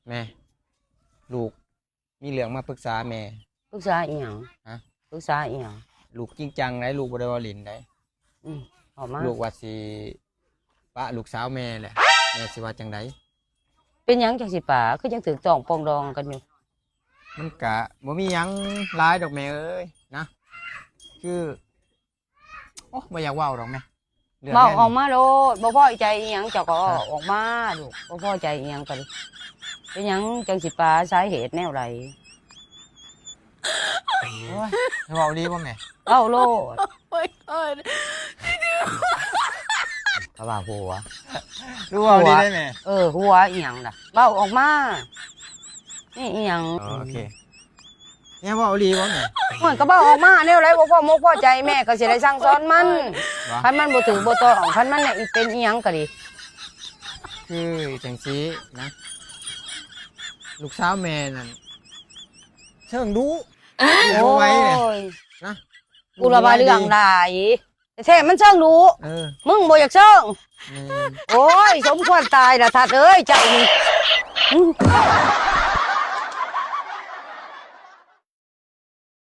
แม่ลูกมีเรื่องมาปรึกษาแม่ปรึกษาอีหยังฮะปรึกษาอีหยังลูกจริงจังได้ลูกบ่ได้ว่าเล่นได้ออกมาลูกว่าสิปะลูกสาวแม่แหละแม่สิว่าจังไดเป็นหยังจังสิป่าคือยังถือต้องปองดองกันอยู่มันกะบ่มีหยังหลายดอกแม่เอ้ยนะคือโอ้บ่อยากเว้าดอกแม่เรื่อง เว้า แม่ ออกมาโลดบ่พอใจอีหยังเจ้าก็ออกมาลูกบ่พอใจอีหยังกันเป็นหยังจังสิป่าสาเหตุแนวใด โอ้ยเว้าดีบ่แม่ เว้าโลด ไม่เคย เขาว่าหัว รู้เว้าดีได้แม่ หัวอีหยังล่ะเว้าออกมานี่อีหยัง โอเคเนี่ยเว้าดีบ่แม่ มันก็เว้าออกมาแนวไรบ่พอมกพอใจแม่ก็สิได้สั่งสอนมัน ว่า คันมันบ่ถือบ่ต้องคันมันเนี่ยเป็นอีหยังก็ดี คือจังซี่นะลูกสาวแม่นั่นเชิงดูดูไว้เนี่ย โอ้ย นะ กูระบายเรื่องหลายแต่แท้มันเชิงรู้ มึงบ่อยากเชิง แม่ โอ้ยสมควรตายล่ะทัดเอ้ยเจ้านี่